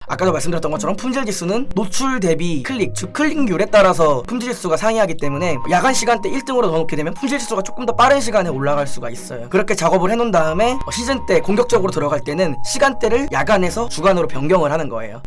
아까도 말씀드렸던 것처럼 품질 지수는 노출 대비 클릭, 즉 클릭률에 따라서 품질 지수가 상이하기 때문에 야간 시간대 1등으로 넣어놓게 되면 품질 지수가 조금 더 빠른 시간에 올라갈 수가 있어요. 그렇게 작업을 해놓은 다음에 시즌 때 공격적으로 들어갈 때는 시간대를 야간에서 주간으로 변경을 하는 거예요.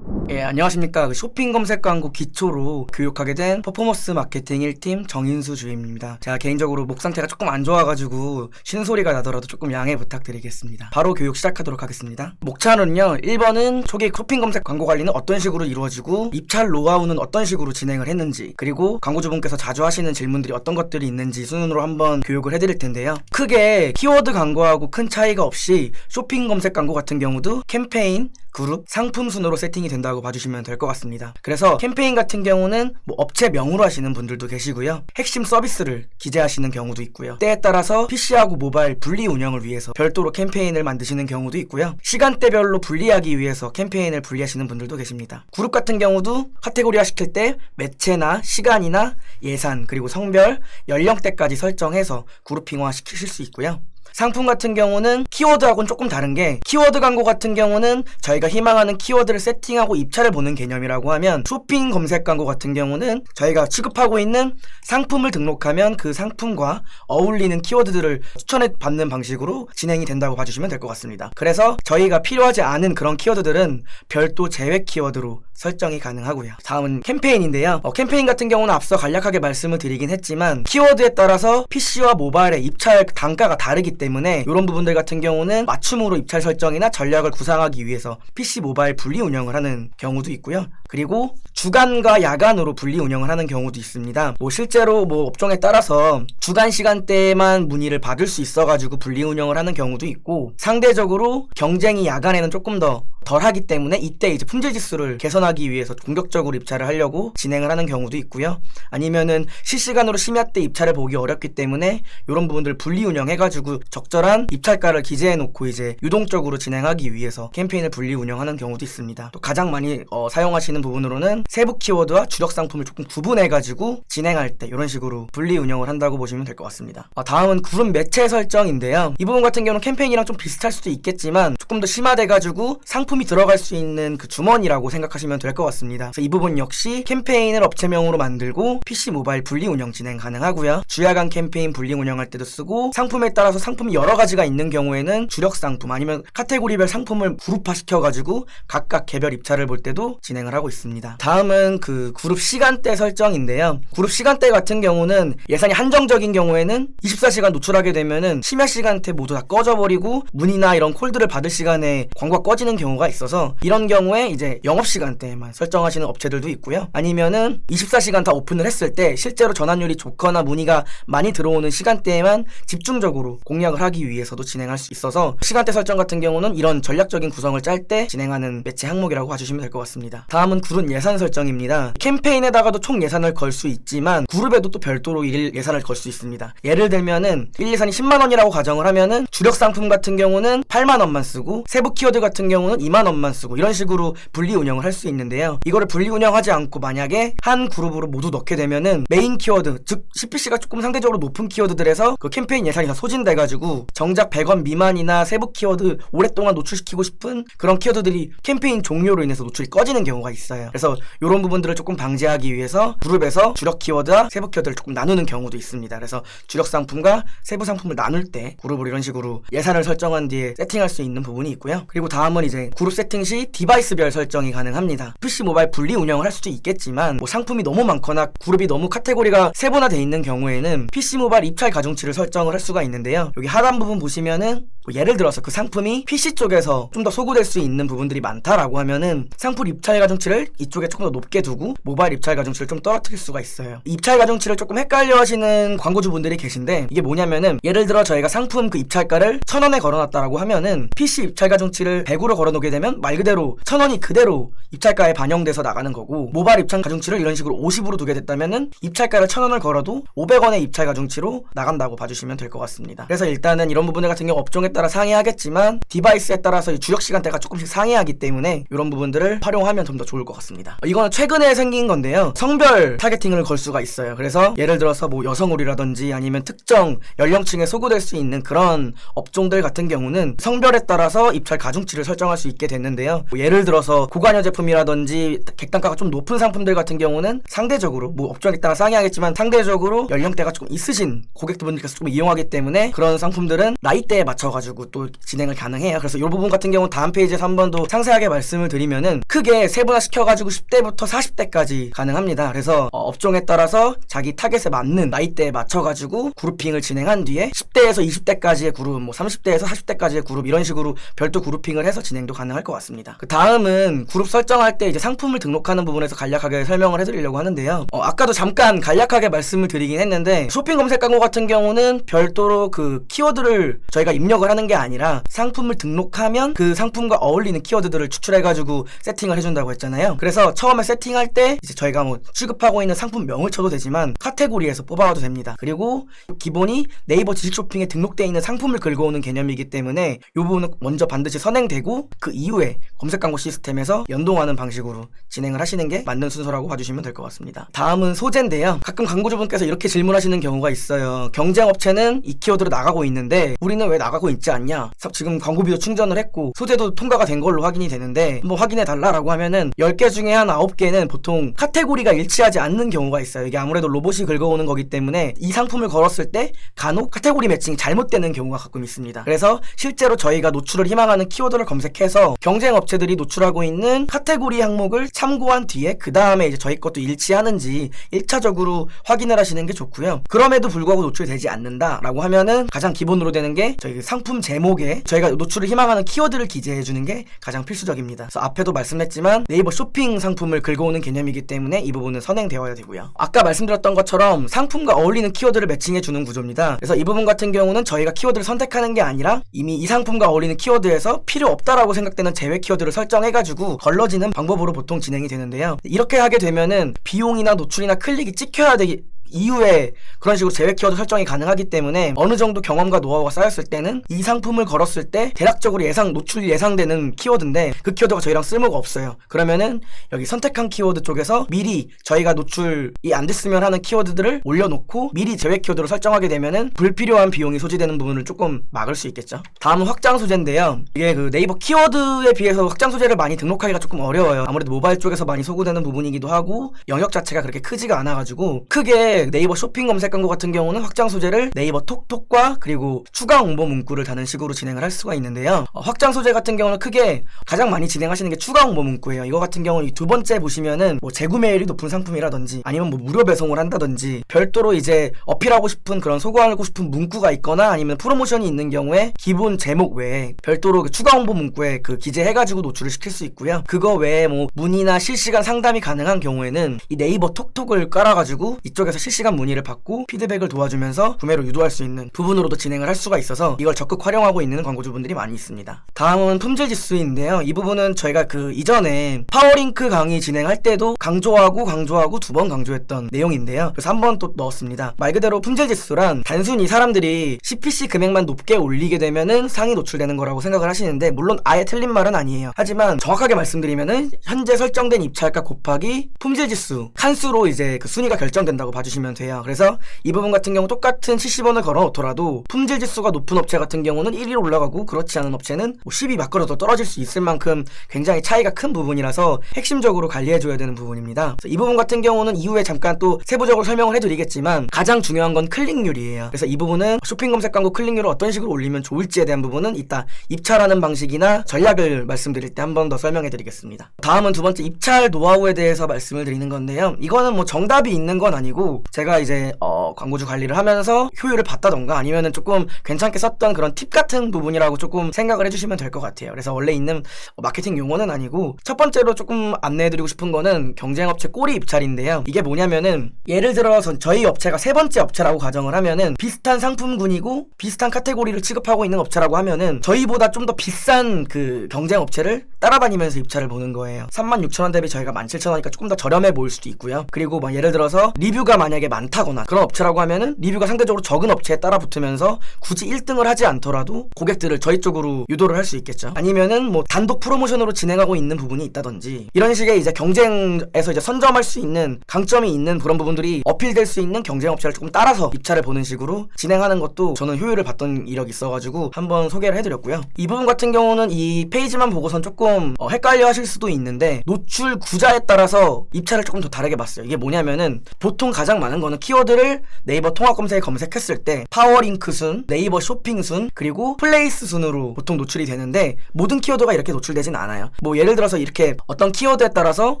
예, 안녕하십니까. 쇼핑 검색 광고 기초로 교육하게 된 퍼포먼스 마케팅 1팀 정인수 주임입니다. 제가 개인적으로 목 상태가 조금 안 좋아가지고 쉬는 소리가 나더라도 조금 양해 부탁드리겠습니다. 바로 교육 시작하도록 하겠습니다. 목차는요, 1번은 초기 쇼핑 검색 광고 관리는 어떤 식으로 이루어지고 입찰 노하우는 어떤 식으로 진행을 했는지, 그리고 광고주분께서 자주 하시는 질문들이 어떤 것들이 있는지 순으로 한번 교육을 해드릴 텐데요. 크게 키워드 광고하고 큰 차이가 없이 쇼핑 검색 광고 같은 경우도 캠페인, 그룹, 상품 순으로 세팅이 된다고 봐주시면 될 것 같습니다. 그래서 캠페인 같은 경우는 업체명으로 하시는 분들도 계시고요. 핵심 서비스를 기재하시는 경우도 있고요. 때에 따라서 PC하고 모바일 분리 운영을 위해서 별도로 캠페인을 만드시는 경우도 있고요. 시간대별로 분리하기 위해서 캠페인을 분리하시는 분들도 계십니다. 그룹 같은 경우도 카테고리화 시킬 때 매체나 시간이나 예산, 그리고 성별, 연령대까지 설정해서 그룹핑화 시키실 수 있고요. 상품 같은 경우는 키워드하고는 조금 다른 게, 키워드 광고 같은 경우는 저희가 희망하는 키워드를 세팅하고 입찰을 보는 개념이라고 하면, 쇼핑 검색 광고 같은 경우는 저희가 취급하고 있는 상품을 등록하면 그 상품과 어울리는 키워드들을 추천해 받는 방식으로 진행이 된다고 봐주시면 될 것 같습니다. 그래서 저희가 필요하지 않은 그런 키워드들은 별도 제외 키워드로 설정이 가능하고요. 다음은 캠페인인데요. 캠페인 같은 경우는 앞서 간략하게 말씀을 드리긴 했지만 키워드에 따라서 PC와 모바일의 입찰 단가가 다르기 때문에 이런 부분들 같은 경우는 맞춤으로 입찰 설정이나 전략을 구상하기 위해서 PC 모바일 분리 운영을 하는 경우도 있고요. 그리고 주간과 야간으로 분리 운영을 하는 경우도 있습니다. 실제로 업종에 따라서 주간 시간대에만 문의를 받을 수 있어가지고 분리 운영을 하는 경우도 있고, 상대적으로 경쟁이 야간에는 조금 더 덜하기 때문에 이때 이제 품질 지수를 개선하기 위해서 공격적으로 입찰을 하려고 진행을 하는 경우도 있고요. 아니면은 실시간으로 심야 때 입찰을 보기 어렵기 때문에 이런 부분들 분리 운영해가지고 적절한 입찰가를 기재해놓고 이제 유동적으로 진행하기 위해서 캠페인을 분리 운영하는 경우도 있습니다. 또 가장 많이 사용하시는 부분으로는 세부 키워드와 주력 상품을 조금 구분해가지고 진행할 때 이런 식으로 분리 운영을 한다고 보시면 될 것 같습니다. 다음은 그룹 매체 설정인데요. 이 부분 같은 경우는 캠페인이랑 좀 비슷할 수도 있겠지만 조금 더 심화돼가지고 상품이 들어갈 수 있는 그 주머니라고 생각하시면 될 것 같습니다. 그래서 이 부분 역시 캠페인을 업체명으로 만들고 PC 모바일 분리 운영 진행 가능하고요. 주야간 캠페인 분리 운영할 때도 쓰고, 상품에 따라서 상품이 여러 가지가 있는 경우에는 주력 상품 아니면 카테고리별 상품을 그룹화 시켜가지고 각각 개별 입찰을 볼 때도 진행을 하고 있습니다. 다음은 그 그룹 시간대 설정인데요. 그룹 시간대 같은 경우는 예산이 한정적인 경우에는 24시간 노출하게 되면은 심야 시간대 모두 다 꺼져버리고 문의나 이런 콜들을 받을 시간에 광고가 꺼지는 경우가 있어서, 이런 경우에 이제 영업시간대에만 설정하시는 업체들도 있고요. 아니면은 24시간 다 오픈을 했을 때 실제로 전환율이 좋거나 문의가 많이 들어오는 시간대에만 집중적으로 공략을 하기 위해서도 진행할 수 있어서, 시간대 설정 같은 경우는 이런 전략적인 구성을 짤 때 진행하는 매체 항목이라고 봐주시면 될 것 같습니다. 다음은 그룹 예산 설정입니다. 캠페인에다가도 총 예산을 걸 수 있지만 그룹에도 또 별도로 일 예산을 걸 수 있습니다. 예를 들면은 일 예산이 10만원이라고 가정을 하면은 주력 상품 같은 경우는 8만원만 쓰고 세부 키워드 같은 경우는 2만원만 쓰고 이런 식으로 분리 운영을 할 수 있는데요. 이거를 분리 운영하지 않고 만약에 한 그룹으로 모두 넣게 되면은 메인 키워드, 즉 CPC가 조금 상대적으로 높은 키워드들에서 그 캠페인 예산이 다 소진돼가지고 정작 100원 미만이나 세부 키워드 오랫동안 노출시키고 싶은 그런 키워드들이 캠페인 종료로 인해서 노출이 꺼지는 경우가 있어요. 그래서 이런 부분들을 조금 방지하기 위해서 그룹에서 주력 키워드와 세부 키워드를 조금 나누는 경우도 있습니다. 그래서 주력 상품과 세부 상품을 나눌 때 그룹으로 이런 식으로 예산을 설정한 뒤에 세팅할 수 있는 부분이 있고요. 그리고 다음은 이제 그룹 세팅 시 디바이스별 설정이 가능합니다. PC 모바일 분리 운영을 할 수도 있겠지만 상품이 너무 많거나 그룹이 너무 카테고리가 세분화되어 있는 경우에는 PC 모바일 입찰 가중치를 설정을 할 수가 있는데요. 여기 하단 부분 보시면은 예를 들어서 그 상품이 PC 쪽에서 좀 더 소구될 수 있는 부분들이 많다라고 하면은 상품 입찰 가중치를 이쪽에 조금 더 높게 두고 모바일 입찰 가중치를 좀 떨어뜨릴 수가 있어요. 입찰 가중치를 조금 헷갈려 하시는 광고주분들이 계신데, 이게 뭐냐면은 예를 들어 저희가 상품 그 입찰가를 1,000원에 걸어놨다라고 하면은 PC 혹시 입찰 가중치를 100으로 걸어놓게 되면 말 그대로 1000원이 그대로 입찰가에 반영돼서 나가는 거고, 모발 입찰 가중치를 이런 식으로 50으로 두게 됐다면은 입찰가를 1000원을 걸어도 500원의 입찰 가중치로 나간다고 봐주시면 될 것 같습니다. 그래서 일단은 이런 부분들 같은 경우 업종에 따라 상이하겠지만 디바이스에 따라서 주력 시간대가 조금씩 상이하기 때문에 이런 부분들을 활용하면 좀 더 좋을 것 같습니다. 이거는 최근에 생긴 건데요, 성별 타겟팅을 걸 수가 있어요. 그래서 예를 들어서 뭐 여성홀이라든지 아니면 특정 연령층에 소구될 수 있는 그런 업종들 같은 경우는 성별에 따라서 입찰 가중치를 설정할 수 있게 됐는데요, 뭐 예를 들어서 고관여 제품이라든지 객단가가 좀 높은 상품들 같은 경우는 상대적으로 뭐 업종에 따라 상이하겠지만 상대적으로 연령대가 조금 있으신 고객분들께서 조금 이용하기 때문에 그런 상품들은 나이대에 맞춰가지고 또 진행을 가능해요. 그래서 이 부분 같은 경우는 다음 페이지에서 한 번 더 상세하게 말씀을 드리면은 크게 세분화시켜가지고 10대부터 40대까지 가능합니다. 그래서 업종에 따라서 자기 타겟에 맞는 나이대에 맞춰가지고 그룹핑을 진행한 뒤에 10대에서 20대까지의 그룹, 뭐 30대에서 40대까지의 그룹, 이런 식으로 별도 그룹핑을 해서 진행도 가능할 것 같습니다. 그 다음은 그룹 설정할 때 이제 상품을 등록하는 부분에서 간략하게 설명을 해드리려고 하는데요, 아까도 잠깐 간략하게 말씀을 드리긴 했는데, 쇼핑 검색 광고 같은 경우는 별도로 그 키워드를 저희가 입력을 하는 게 아니라 상품을 등록하면 그 상품과 어울리는 키워드들을 추출해가지고 세팅을 해준다고 했잖아요. 그래서 처음에 세팅할 때 이제 저희가 뭐 취급하고 있는 상품명을 쳐도 되지만 카테고리에서 뽑아와도 됩니다. 그리고 기본이 네이버 지식 쇼핑에 등록되어 있는 상품을 긁어오는 개념이기 때문에 이 부분은 먼저 반드시 선행되고 그 이후에 검색 광고 시스템에서 연동하는 방식으로 진행을 하시는 게 맞는 순서라고 봐주시면 될 것 같습니다. 다음은 소재인데요, 가끔 광고주분께서 이렇게 질문하시는 경우가 있어요. 경쟁업체는 이 키워드로 나가고 있는데 우리는 왜 나가고 있지 않냐, 지금 광고비도 충전을 했고 소재도 통과가 된 걸로 확인이 되는데 뭐 확인해 달라라고 하면은 10개 중에 한 9개는 보통 카테고리가 일치하지 않는 경우가 있어요. 이게 아무래도 로봇이 긁어오는 거기 때문에 이 상품을 걸었을 때 간혹 카테고리 매칭이 잘못되는 경우가 가끔 있습니다. 그래서 실제로 저희가 노출을 희망하는 키워드를 검색해서 경쟁업체들이 노출하고 있는 카테고리 항목을 참고한 뒤에 그 다음에 이제 저희 것도 일치하는지 1차적으로 확인을 하시는 게 좋고요. 그럼에도 불구하고 노출되지 않는다라고 하면은 가장 기본으로 되는 게 저희 상품 제목에 저희가 노출을 희망하는 키워드를 기재해주는 게 가장 필수적입니다. 그래서 앞에도 말씀했지만 네이버 쇼핑 상품을 긁어오는 개념이기 때문에 이 부분은 선행되어야 되고요. 아까 말씀드렸던 것처럼 상품과 어울리는 키워드를 매칭해주는 구조입니다. 그래서 이 부분 같은 경우는 저희가 키워드를 선택하는 게 아니라 이미 이 상품과 어울리는 키워드에서 필요 없다라고 생각되는 제외 키워드를 설정해가지고 걸러지는 방법으로 보통 진행이 되는데요, 이렇게 하게 되면은 비용이나 노출이나 클릭이 찍혀야 되기 이후에 그런 식으로 제외 키워드 설정이 가능하기 때문에 어느 정도 경험과 노하우가 쌓였을 때는 이 상품을 걸었을 때 대략적으로 노출이 예상되는 키워드인데 그 키워드가 저희랑 쓸모가 없어요. 그러면은 여기 선택한 키워드 쪽에서 미리 저희가 노출이 안 됐으면 하는 키워드들을 올려놓고 미리 제외 키워드로 설정하게 되면은 불필요한 비용이 소지되는 부분을 조금 막을 수 있겠죠. 다음은 확장 소재인데요, 이게 그 네이버 키워드에 비해서 확장 소재를 많이 등록하기가 조금 어려워요. 아무래도 모바일 쪽에서 많이 소구되는 부분이기도 하고 영역 자체가 그렇게 크지가 않아가지고 크게 네이버 쇼핑 검색 광고 같은 경우는 확장 소재를 네이버 톡톡과 그리고 추가 홍보 문구를 다는 식으로 진행을 할 수가 있는데요, 확장 소재 같은 경우는 크게 가장 많이 진행하시는 게 추가 홍보 문구예요. 이거 같은 경우는 이 두 번째 보시면은 뭐 재구매율이 높은 상품이라든지 아니면 뭐 무료 배송을 한다든지 별도로 이제 어필하고 싶은 그런 소구하고 싶은 문구가 있거나 아니면 프로모션이 있는 경우에 기본 제목 외에 별도로 그 추가 홍보 문구에 그 기재해가지고 노출을 시킬 수 있고요. 그거 외에 뭐 문의나 실시간 상담이 가능한 경우에는 이 네이버 톡톡을 깔아가지고 이쪽에서 실시간 문의를 받고 피드백을 도와주면서 구매로 유도할 수 있는 부분으로도 진행을 할 수가 있어서 이걸 적극 활용하고 있는 광고주분들이 많이 있습니다. 다음은 품질 지수인데요, 이 부분은 저희가 그 이전에 파워링크 강의 진행할 때도 강조하고 두 번 강조했던 내용인데요, 그래서 한 번 또 넣었습니다. 말 그대로 품질 지수란 단순히 사람들이 CPC 금액만 높게 올리게 되면은 상위 노출되는 거라고 생각을 하시는데 물론 아예 틀린 말은 아니에요. 하지만 정확하게 말씀드리면은 현재 설정된 입찰가 곱하기 품질 지수 칸수로 이제 그 순위가 결정된다고 봐주시면 돼요. 그래서 이 부분 같은 경우 똑같은 70원을 걸어 놓더라도 품질 지수가 높은 업체 같은 경우는 1위로 올라가고 그렇지 않은 업체는 10위 밖으로 떨어질 수 있을 만큼 굉장히 차이가 큰 부분이라서 핵심적으로 관리해줘야 되는 부분입니다. 이 부분 같은 경우는 이후에 잠깐 또 세부적으로 설명을 해드리겠지만 가장 중요한 건 클릭률이에요. 그래서 이 부분은 쇼핑 검색 광고 클릭률을 어떤 식으로 올리면 좋을지에 대한 부분은 이따 입찰하는 방식이나 전략을 말씀드릴 때 한 번 더 설명해드리겠습니다. 다음은 두 번째 입찰 노하우에 대해서 말씀을 드리는 건데요, 이거는 뭐 정답이 있는 건 아니고 제가 이제 광고주 관리를 하면서 효율을 봤다던가 아니면은 조금 괜찮게 썼던 그런 팁 같은 부분이라고 조금 생각을 해주시면 될 것 같아요. 그래서 원래 있는 마케팅 용어는 아니고, 첫 번째로 조금 안내해드리고 싶은 거는 경쟁업체 꼬리 입찰인데요. 이게 뭐냐면은 예를 들어서 저희 업체가 세 번째 업체라고 가정을 하면은 비슷한 상품군이고 비슷한 카테고리를 취급하고 있는 업체라고 하면은 저희보다 좀 더 비싼 그 경쟁 업체를 따라다니면서 입찰을 보는 거예요. 36,000원 대비 저희가 17,000원이니까 조금 더 저렴해 보일 수도 있고요. 그리고 막 예를 들어서 리뷰가 만약에 많다거나 그런 업체라고 하면은 리뷰가 상대적으로 적은 업체에 따라 붙으면서 굳이 1등을 하지 않더라도 고객들을 저희 쪽으로 유도를 할 수 있겠죠. 아니면은 뭐 단독 프로모션으로 진행하고 있는 부분이 있다든지, 이런 식의 이제 경쟁에서 이제 선점할 수 있는 강점이 있는 그런 부분들이 어필될 수 있는 경쟁 업체를 조금 따라서 입찰을 보는 식으로 진행하는 것도 저는 효율을 봤던 이력이 있어가지고 한번 소개를 해드렸고요. 이 부분 같은 경우는 이 페이지만 보고선 조금 헷갈려 하실 수도 있는데, 노출 구자에 따라서 입찰을 조금 더 다르게 봤어요. 이게 뭐냐면은 보통 가장 많은 거는 키워드를 네이버 통합 검색에 검색했을 때 파워링크 순, 네이버 쇼핑 순, 그리고 플레이스 순으로 보통 노출이 되는데, 모든 키워드가 이렇게 노출되진 않아요. 뭐 예를 들어서 이렇게 어떤 키워드에 따라서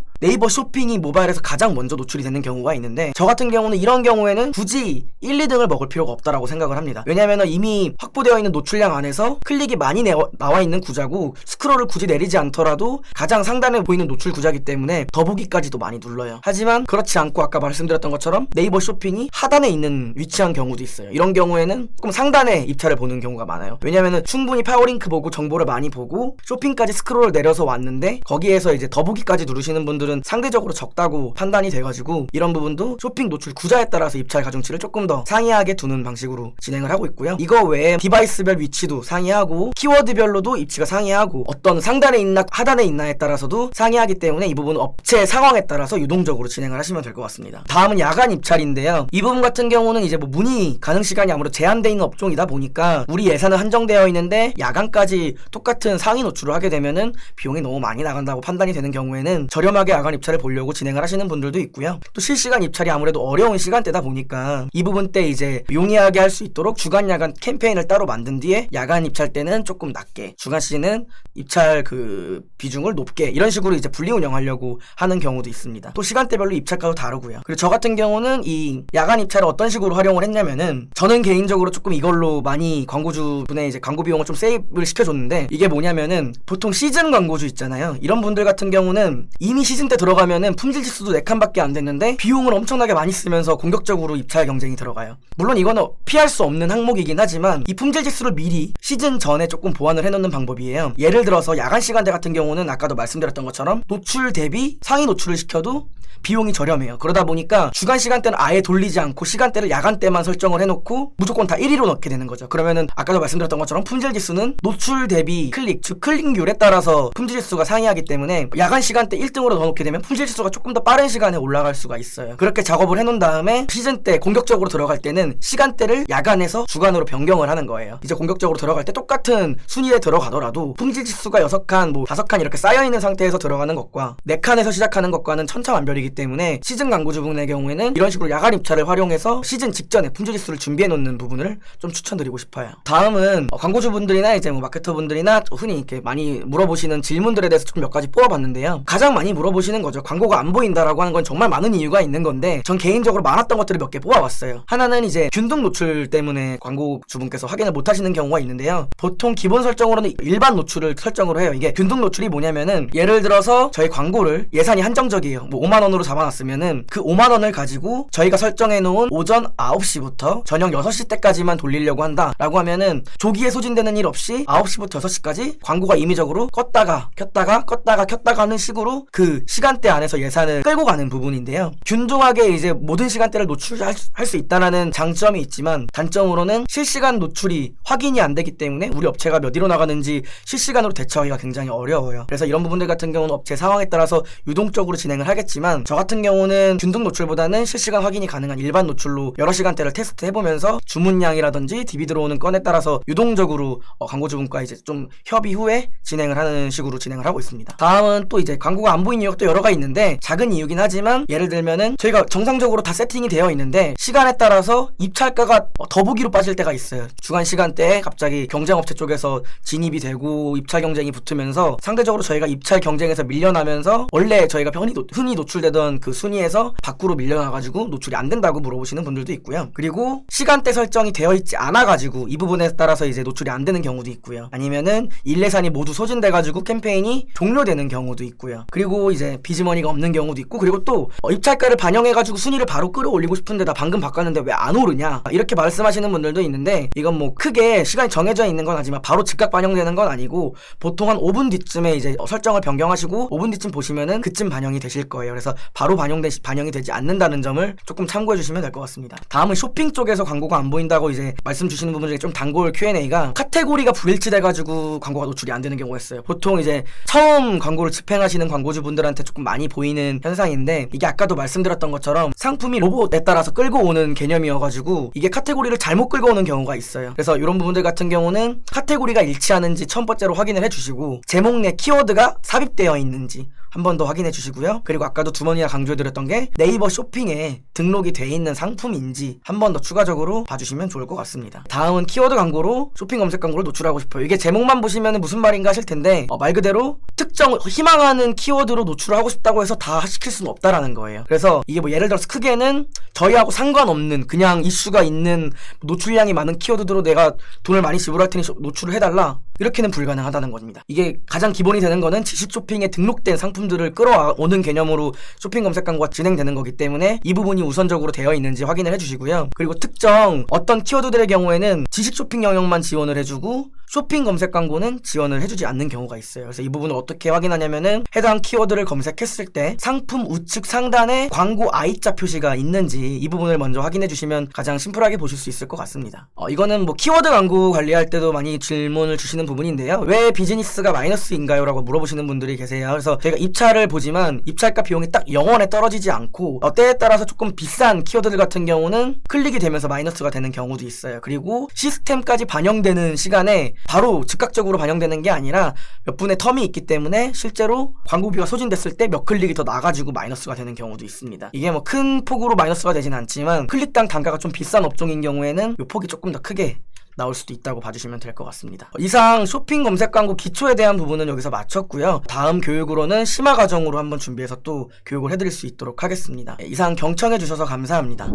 네이버 쇼핑이 모바일에서 가장 먼저 노출이 되는 경우가 있는데, 저 같은 경우는 이런 경우에는 굳이 1, 2등을 먹을 필요가 없다라고 생각을 합니다. 왜냐면은 이미 확보되어 있는 노출량 안에서 클릭이 많이 나와 있는 구자고, 스크롤을 굳이 내리지 않더라도 가장 상단에 보이는 노출 구자이기 때문에 더보기까지도 많이 눌러요. 하지만 그렇지 않고 아까 말씀드렸던 것처럼 네이버 쇼핑이 하단에 있는 위치한 경우도 있어요. 이런 경우에는 조금 상단에 입찰을 보는 경우가 많아요. 왜냐면은 충분히 파워링크 보고 정보를 많이 보고 쇼핑까지 스크롤을 내려서 왔는데 거기에서 이제 더보기까지 누르시는 분들은 상대적으로 적다고 판단이 돼가지고, 이런 부분도 쇼핑 노출 구자에 따라서 입찰 가중치를 조금 더 상이하게 두는 방식으로 진행을 하고 있고요. 이거 외에 디바이스별 위치도 상이하고 키워드별로도 입지가 상이하고 어떤 상단에 있나 하단에 있나에 따라서도 상이하기 때문에 이 부분은 업체 상황에 따라서 유동적으로 진행을 하시면 될 것 같습니다. 다음은 야간 입찰인데요. 이 부분 같은 경우는 이제 뭐 문의 가능 시간이 아무래도 제한되어 있는 업종이다 보니까 우리 예산은 한정되어 있는데 야간까지 똑같은 상위 노출을 하게 되면은 비용이 너무 많이 나간다고 판단이 되는 경우에는 저렴하게 야간 입찰을 보려고 진행을 하시는 분들도 있고요. 또 실시간 입찰이 아무래도 어려운 시간대다 보니까 이 부분 때 이제 용이하게 할 수 있도록 주간 야간 캠페인을 따로 만든 뒤에 야간 입찰 때는 조금 낮게, 주간 시는 입찰 그 비중을 높게, 이런 식으로 이제 분리 운영하려고 하는 경우도 있습니다. 또 시간대별로 입찰가도 다르고요. 그리고 저 같은 경우는 이 야간 입찰을 어떤 식으로 활용을 했냐면은, 저는 개인적으로 조금 이걸로 많이 광고주분의 이제 광고 비용을 좀 세이브를 시켜줬는데, 이게 뭐냐면은 보통 시즌 광고주 있잖아요. 이런 분들 같은 경우는 이미 시즌 때 들어가면은 품질 지수도 4칸밖에 안 됐는데 비용을 엄청나게 많이 쓰면서 공격적으로 입찰 경쟁이 들어가요. 물론 이거는 피할 수 없는 항목이긴 하지만 이 품질 지수를 미리 시즌 전에 조금 보완을 해놓는 방법이에요. 예를 들어서 야간 시간대 같은 경우는 아까도 말씀드렸던 것처럼 노출 대비 상위 노출을 시켜도 비용이 저렴해요. 그러다 보니까 주간 시간대는 아예 돌리지 않고 시간대를 야간대만 설정을 해놓고 무조건 다 1위로 넣게 되는 거죠. 그러면은 아까도 말씀드렸던 것처럼 품질 지수는 노출 대비 클릭, 즉 클릭률에 따라서 품질 지수가 상이하기 때문에 야간 시간대 1등으로 넣어놓게 되면 품질 지수가 조금 더 빠른 시간에 올라갈 수가 있어요. 그렇게 작업을 해놓은 다음에 시즌 때 공격적으로 들어갈 때는 시간대를 야간에서 주간으로 변경을 하는 거예요. 이제 공격적으로 들어갈 때 똑같은 순위에 들어가더라도 품질 지수가 6칸, 뭐 5칸 이렇게 쌓여있는 상태에서 들어가는 것과 4칸에서 시작하는 것과는 천차만별이기 때문에 시즌 광고주분의 경우에는 이런 식으로 야간 입찰을 활용해서 시즌 직전에 품질 지수를 준비해 놓는 부분을 좀 추천드리고 싶어요. 다음은 광고주분들이나 이제 뭐 마케터분들이나 흔히 이렇게 많이 물어보시는 질문들에 대해서 조금 몇 가지 뽑아봤는데요. 가장 많이 물어보시는 거죠. 광고가 안 보인다라고 하는 건 정말 많은 이유가 있는 건데, 전 개인적으로 많았던 것들을 몇 개 뽑아봤어요. 하나는 이제 균등 노출 때문에 광고주분께서 확인을 못 하시는 경우가 있는데요. 보통 기본 설정으로는 일반 노출을 설정으로 해요. 이게 균등 노출이 뭐냐면은, 예를 들어서 저희 광고를 예산이 한정적이에요. 뭐 5만원으로 잡아놨으면은 그 5만원을 가지고 저희가 설정해놓은 오전 9시부터 저녁 6시 때까지만 돌리려고 한다 라고 하면은 조기에 소진되는 일 없이 9시부터 6시까지 광고가 임의적으로 껐다가 켰다가 하는 식으로 그 시간대 안에서 예산을 끌고 가는 부분인데요. 균등하게 이제 모든 시간대를 노출할 수 있다는 장점이 있지만, 단점으로는 실시간 노출이 확인이 안 되기 때문에 우리 업체가 몇 위로 나가는지 실시간으로 대처하기가 굉장히 어려워요. 그래서 이런 부분들 같은 경우는 업체 상황에 따라서 유동적으로 진행을 하겠지만, 저 같은 경우는 균등 노출보다는 실시간 확인이 가능한 일반 노출로 여러 시간대를 테스트 해보면서 주문량이라든지 DB 들어오는 건에 따라서 유동적으로 광고주분과 이제 좀 협의 후에 진행을 하는 식으로 진행을 하고 있습니다. 다음은 또 이제 광고가 안 보이는 이유가 또 여러가 있는데, 작은 이유긴 하지만 예를 들면은 저희가 정상적으로 다 세팅이 되어 있는데 시간에 따라서 입찰가가 더보기로 빠질 때가 있어요. 주간 시간대에 갑자기 경쟁업체 쪽에서 진입이 되고 입찰 경쟁이 붙으면서 상대적으로 저희가 입찰 경쟁에서 밀려나면서 원래 저희가 흔히 노출되던 그 순위에서 밖으로 밀려나가지고 많아가지고 노출이 안 된다고 물어보시는 분들도 있고요. 그리고 시간대 설정이 되어 있지 않아가지고 이 부분에 따라서 이제 노출이 안 되는 경우도 있고요. 아니면은 일례산이 모두 소진돼가지고 캠페인이 종료되는 경우도 있고요. 그리고 이제 비즈머니가 없는 경우도 있고, 그리고 또 입찰가를 반영해가지고 순위를 바로 끌어올리고 싶은데 나 방금 바꿨는데 왜 안 오르냐 이렇게 말씀하시는 분들도 있는데, 이건 뭐 크게 시간이 정해져 있는 건 하지만 바로 즉각 반영되는 건 아니고 보통 한 5분 뒤쯤에 이제 설정을 변경하시고 5분 뒤쯤 보시면은 그쯤 반영이 되실 거예요. 그래서 바로 반영이 되지 않는다는 점을 조금 참고해 주시면 될 것 같습니다. 다음은 쇼핑 쪽에서 광고가 안 보인다고 이제 말씀 주시는 부분 중에 좀 단골 Q&A가 카테고리가 불일치돼가지고 광고가 노출이 안 되는 경우가 있어요. 보통 이제 처음 광고를 집행하시는 광고주분들한테 조금 많이 보이는 현상인데, 이게 아까도 말씀드렸던 것처럼 상품이 로봇에 따라서 끌고 오는 개념이어가지고 이게 카테고리를 잘못 끌고 오는 경우가 있어요. 그래서 이런 부분들 같은 경우는 카테고리가 일치하는지 첫 번째로 확인을 해주시고, 제목 내 키워드가 삽입되어 있는지 한 번 더 확인해 주시고요. 그리고 아까도 두 번이나 강조해드렸던 게 네이버 쇼핑에 등록이 돼 있는 상품인지 한 번 더 추가적으로 봐주시면 좋을 것 같습니다. 다음은 키워드 광고로 쇼핑 검색 광고를 노출하고 싶어요. 이게 제목만 보시면 무슨 말인가 하실 텐데, 말 그대로 특정 희망하는 키워드로 노출을 하고 싶다고 해서 다 시킬 수는 없다라는 거예요. 그래서 이게 뭐 예를 들어서 크게는 저희하고 상관없는 그냥 이슈가 있는 노출량이 많은 키워드로 내가 돈을 많이 지불할 테니 노출을 해달라, 이렇게는 불가능하다는 겁니다. 이게 가장 기본이 되는 거는 지식 쇼핑에 등록된 상품들을 끌어오는 개념으로 쇼핑 검색 광고가 진행되는 거기 때문에 이 부분이 우선적으로 되어 있는지 확인을 해주시고요. 그리고 특정 어떤 키워드들의 경우에는 지식 쇼핑 영역만 지원을 해주고 쇼핑 검색 광고는 지원을 해주지 않는 경우가 있어요. 그래서 이 부분을 어떻게 확인하냐면은 해당 키워드를 검색했을 때 상품 우측 상단에 광고 I자 표시가 있는지 이 부분을 먼저 확인해 주시면 가장 심플하게 보실 수 있을 것 같습니다. 이거는 뭐 키워드 광고 관리할 때도 많이 질문을 주시는 부분인데요. 왜 비즈니스가 마이너스인가요? 라고 물어보시는 분들이 계세요. 그래서 저희가 입찰을 보지만 입찰가 비용이 딱 0원에 떨어지지 않고 때에 따라서 조금 비싼 키워드들 같은 경우는 클릭이 되면서 마이너스가 되는 경우도 있어요. 그리고 시스템까지 반영되는 시간에 바로 즉각적으로 반영되는 게 아니라 몇 분의 텀이 있기 때문에 실제로 광고비가 소진됐을 때 몇 클릭이 더 나가지고 마이너스가 되는 경우도 있습니다. 이게 뭐 큰 폭으로 마이너스가 되진 않지만 클릭당 단가가 좀 비싼 업종인 경우에는 이 폭이 조금 더 크게 나올 수도 있다고 봐주시면 될 것 같습니다. 이상 쇼핑 검색 광고 기초에 대한 부분은 여기서 마쳤고요. 다음 교육으로는 심화 과정으로 한번 준비해서 또 교육을 해드릴 수 있도록 하겠습니다. 이상 경청해 주셔서 감사합니다.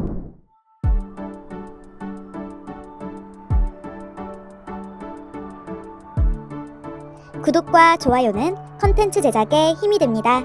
구독과 좋아요는 컨텐츠 제작에 힘이 됩니다.